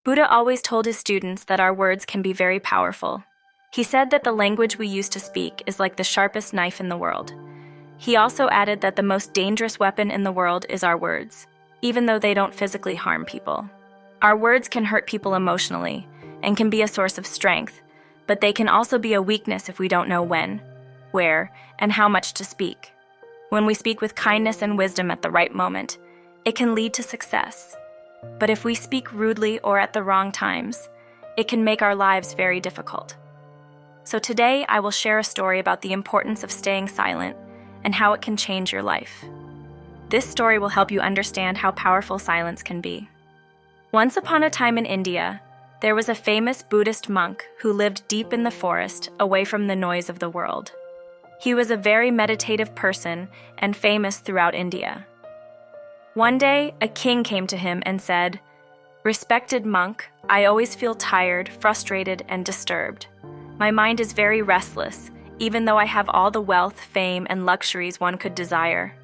Buddha always told his students that our words can be very powerful. He said that the language we use to speak is like the sharpest knife in the world. He also added that the most dangerous weapon in the world is our words, even though they don't physically harm people. Our words can hurt people emotionally and can be a source of strength, but they can also be a weakness if we don't know when, where, and how much to speak. When we speak with kindness and wisdom at the right moment, it can lead to success. But if we speak rudely or at the wrong times, it can make our lives very difficult. So today I will share a story about the importance of staying silent and how it can change your life. This story will help you understand how powerful silence can be. Once upon a time in India, there was a famous Buddhist monk who lived deep in the forest, away from the noise of the world. He was a very meditative person and famous throughout India. One day, a king came to him and said, "Respected monk, I always feel tired, frustrated, and disturbed. My mind is very restless, even though I have all the wealth, fame, and luxuries one could desire.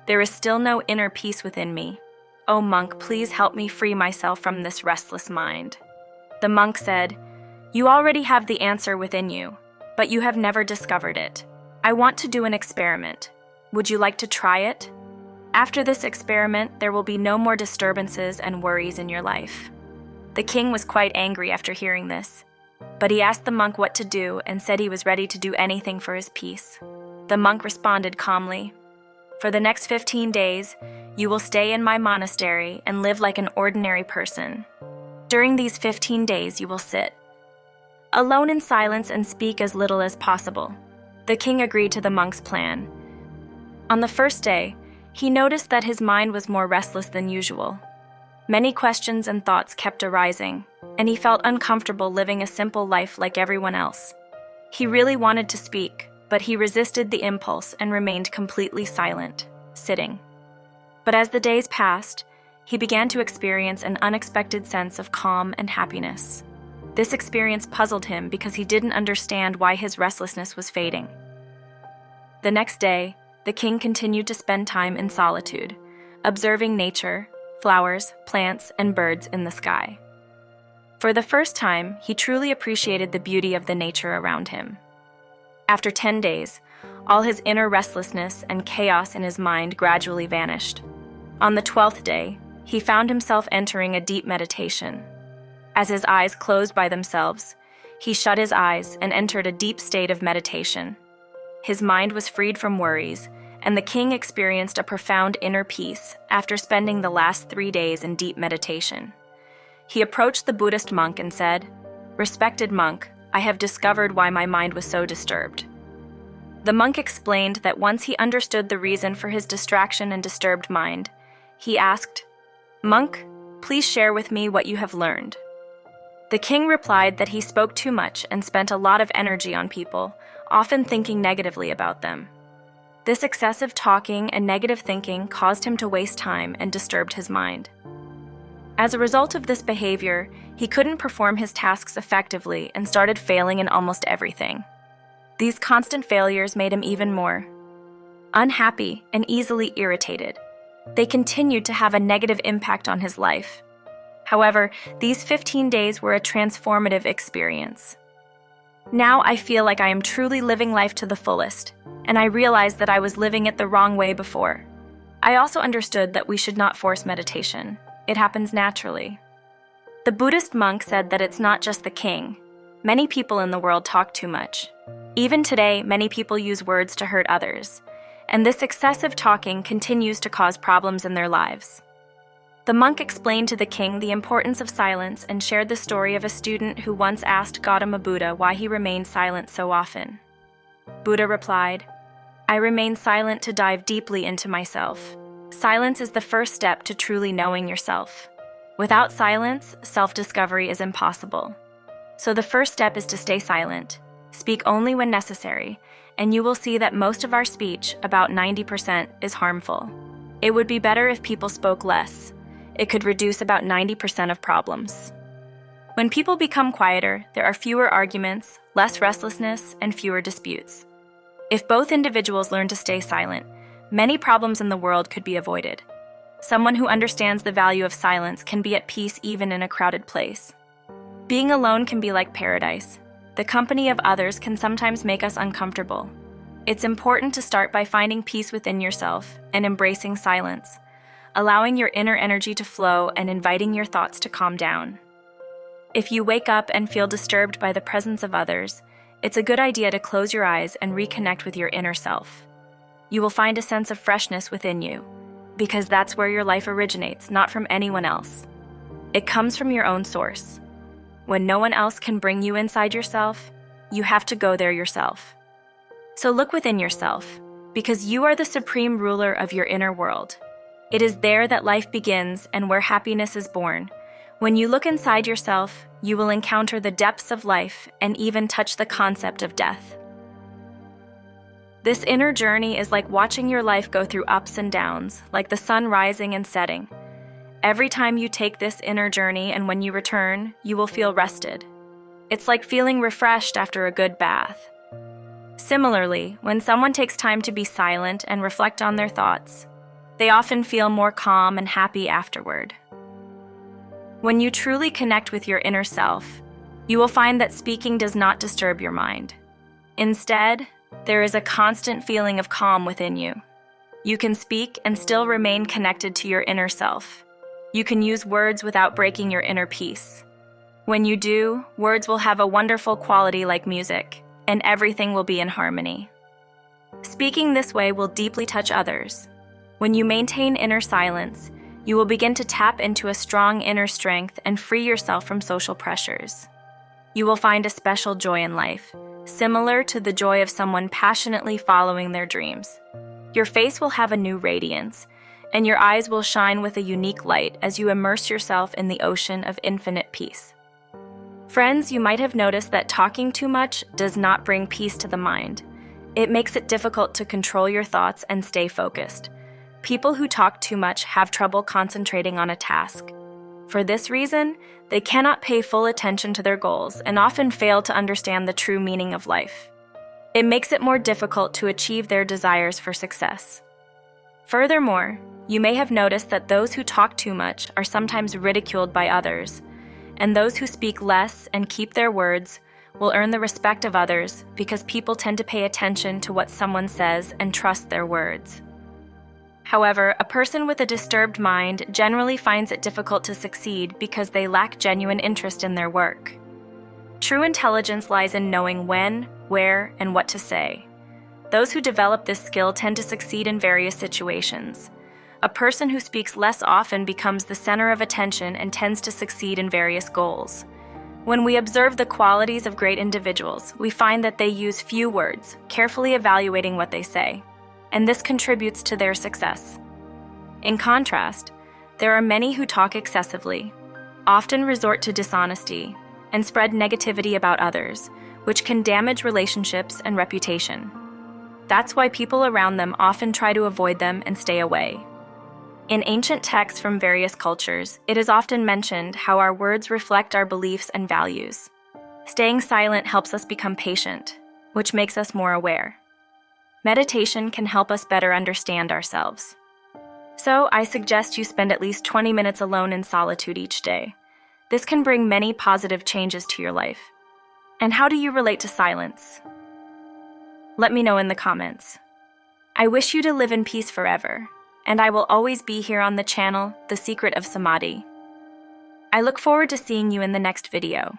There is still no inner peace within me. Oh monk, please help me free myself from this restless mind." The monk said, "You already have the answer within you, but you have never discovered it. I want to do an experiment. Would you like to try it? After this experiment, there will be no more disturbances and worries in your life." The king was quite angry after hearing this, but he asked the monk what to do and said he was ready to do anything for his peace. The monk responded calmly, "For the next 15 days, you will stay in my monastery and live like an ordinary person. During these 15 days, you will sit alone in silence and speak as little as possible." The king agreed to the monk's plan. On the first day, he noticed that his mind was more restless than usual. Many questions and thoughts kept arising, and he felt uncomfortable living a simple life like everyone else. He really wanted to speak, but he resisted the impulse and remained completely silent, sitting. But as the days passed, he began to experience an unexpected sense of calm and happiness. This experience puzzled him because he didn't understand why his restlessness was fading. The next day, the king continued to spend time in solitude, observing nature, flowers, plants, and birds in the sky. For the first time, he truly appreciated the beauty of the nature around him. After 10 days, all his inner restlessness and chaos in his mind gradually vanished. On the 12th day, he found himself entering a deep meditation. As his eyes closed by themselves, he shut his eyes and entered a deep state of meditation. His mind was freed from worries, and the king experienced a profound inner peace after spending the last 3 days in deep meditation. He approached the Buddhist monk and said, "Respected monk, I have discovered why my mind was so disturbed." The monk explained that once he understood the reason for his distraction and disturbed mind, he asked, "Monk, please share with me what you have learned." The king replied that he spoke too much and spent a lot of energy on people, often thinking negatively about them. This excessive talking and negative thinking caused him to waste time and disturbed his mind. As a result of this behavior, he couldn't perform his tasks effectively and started failing in almost everything. These constant failures made him even more unhappy and easily irritated. They continued to have a negative impact on his life. However, these 15 days were a transformative experience. Now I feel like I am truly living life to the fullest, and I realized that I was living it the wrong way before. I also understood that we should not force meditation. It happens naturally. The Buddhist monk said that it's not just the king. Many people in the world talk too much. Even today, many people use words to hurt others, and this excessive talking continues to cause problems in their lives. The monk explained to the king the importance of silence and shared the story of a student who once asked Gautama Buddha why he remained silent so often. Buddha replied, "I remain silent to dive deeply into myself. Silence is the first step to truly knowing yourself. Without silence, self-discovery is impossible. So the first step is to stay silent. Speak only when necessary, and you will see that most of our speech, about 90%, is harmful. It would be better if people spoke less. It could reduce about 90% of problems. When people become quieter, there are fewer arguments, less restlessness, and fewer disputes. If both individuals learn to stay silent, many problems in the world could be avoided. Someone who understands the value of silence can be at peace even in a crowded place. Being alone can be like paradise. The company of others can sometimes make us uncomfortable. It's important to start by finding peace within yourself and embracing silence, allowing your inner energy to flow and inviting your thoughts to calm down. If you wake up and feel disturbed by the presence of others, it's a good idea to close your eyes and reconnect with your inner self. You will find a sense of freshness within you, because that's where your life originates, not from anyone else. It comes from your own source. When no one else can bring you inside yourself, you have to go there yourself. So look within yourself, because you are the supreme ruler of your inner world. It is there that life begins and where happiness is born. When you look inside yourself, you will encounter the depths of life and even touch the concept of death. This inner journey is like watching your life go through ups and downs, like the sun rising and setting. Every time you take this inner journey and when you return, you will feel rested. It's like feeling refreshed after a good bath. Similarly, when someone takes time to be silent and reflect on their thoughts, they often feel more calm and happy afterward. When you truly connect with your inner self, you will find that speaking does not disturb your mind. Instead, there is a constant feeling of calm within you. You can speak and still remain connected to your inner self. You can use words without breaking your inner peace. When you do, words will have a wonderful quality like music, and everything will be in harmony. Speaking this way will deeply touch others. When you maintain inner silence, you will begin to tap into a strong inner strength and free yourself from social pressures. You will find a special joy in life, similar to the joy of someone passionately following their dreams. Your face will have a new radiance, and your eyes will shine with a unique light as you immerse yourself in the ocean of infinite peace. Friends, you might have noticed that talking too much does not bring peace to the mind. It makes it difficult to control your thoughts and stay focused. People who talk too much have trouble concentrating on a task. For this reason, they cannot pay full attention to their goals and often fail to understand the true meaning of life. It makes it more difficult to achieve their desires for success. Furthermore, you may have noticed that those who talk too much are sometimes ridiculed by others, and those who speak less and keep their words will earn the respect of others because people tend to pay attention to what someone says and trust their words. However, a person with a disturbed mind generally finds it difficult to succeed because they lack genuine interest in their work. True intelligence lies in knowing when, where, and what to say. Those who develop this skill tend to succeed in various situations. A person who speaks less often becomes the center of attention and tends to succeed in various goals. When we observe the qualities of great individuals, we find that they use few words, carefully evaluating what they say, and this contributes to their success. In contrast, there are many who talk excessively, often resort to dishonesty, and spread negativity about others, which can damage relationships and reputation. That's why people around them often try to avoid them and stay away. In ancient texts from various cultures, it is often mentioned how our words reflect our beliefs and values. Staying silent helps us become patient, which makes us more aware. Meditation can help us better understand ourselves. So, I suggest you spend at least 20 minutes alone in solitude each day. This can bring many positive changes to your life. And how do you relate to silence? Let me know in the comments. I wish you to live in peace forever, and I will always be here on the channel, The Secret of Samadhi. I look forward to seeing you in the next video.